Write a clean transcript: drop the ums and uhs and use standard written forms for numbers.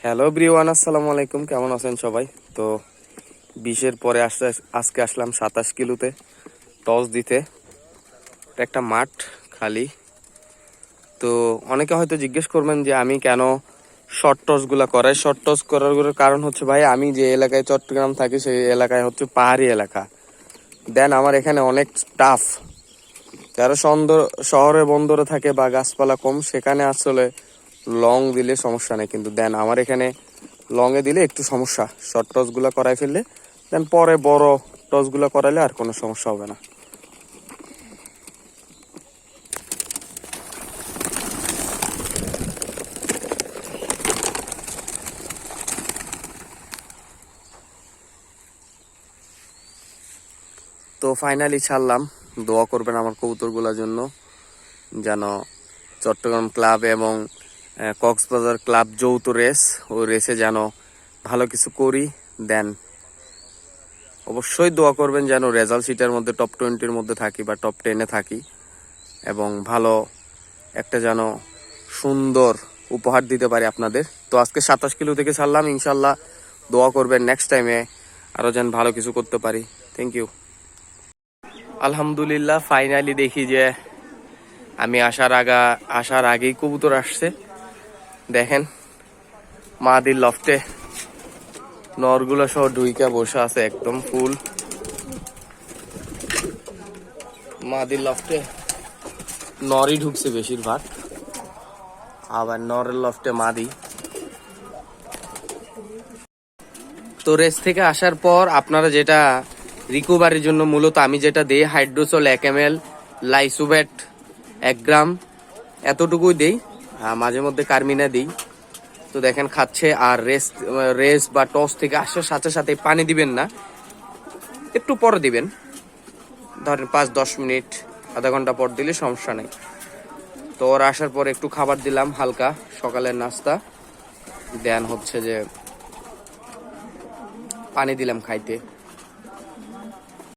Hello everyone, আসসালামু আলাইকুম। কেমন আছেন সবাই? তো 20-এর পরে আজকে আসলাম 27 কিলোতে টস দিতে। একটা মাঠ খালি। তো অনেকে হয়তো জিজ্ঞেস করবেন যে আমি কেন শর্ট টসগুলো করাই। শর্ট টস করার কারণ হচ্ছে ভাই, আমি যে এলাকায় চট্টগ্রাম থাকি সেই এলাকায় হচ্ছে পাহাড়ি এলাকা। দেন আমার এখানে অনেক টাফ। যারা শহরে বন্দরে থাকে বা গাছপালা কম, সেখানে আসলে লং দিলে সমস্যা নেই, কিন্তু দেন আমার এখানে লংয়ে দিলে একটু সমস্যা। শর্ট টসগুলো করাই ফেললে দেন পরে বড় টসগুলো করাইলে আর কোনো সমস্যা হবে না। তো ফাইনালি ছাড়লাম। দোয়া করবেন আমার কবুতরগুলোর জন্য, যেন চট্টগ্রাম ক্লাব এবং কক্সবাজার ক্লাব যৌথ রেস, ওই রেসে যেন ভালো কিছু করি। দেন অবশ্যই দোয়া করবেন যেন রেজাল্ট শিটের মধ্যে টপ 20-র মধ্যে থাকি বা টপ 10-এ থাকি, এবং ভালো একটা যেন সুন্দর উপহার দিতে পারি আপনাদের। তো আজকে 27 কিলো থেকে ছাড়লাম, ইনশাল্লাহ দোয়া করবেন নেক্সট টাইমে আরো যেন ভালো কিছু করতে পারি। Thank you. আলহামদুলিল্লাহ, ফাইনালি দেখি যে আমি আসার আগেই কবুতর আসছে। দেখেন মাদির লফটে নরগুলো সহ ডুইকা বসে আছে, একদম ফুল। মাদির লফটে নরই ঢুকছে বেশিরভাগ, আবার নরের লফটে মাদি। তো রেস থেকে আসার পর আপনারা যেটা রিকভারির জন্য মূলত আমি যেটা দিই, হাইড্রোসল 1 ml, লাইসোভেট 1 গ্রাম, এতটুকুই দিই। মাঝে মধ্যে কার্মিনা দিই। তো দেখেন খাচ্ছে। আর রেস বা টস থেকে আসার সাথে সাথে পানি দিবেন না, একটু পরে দিবেন, ধরেন 5-10 মিনিট, আধা ঘন্টা পর দিলে সমস্যা নেই। তো ওরা আসার পর একটু খাবার দিলাম, হালকা সকালের নাস্তা। দেন হচ্ছে যে পানি দিলাম খাইতে।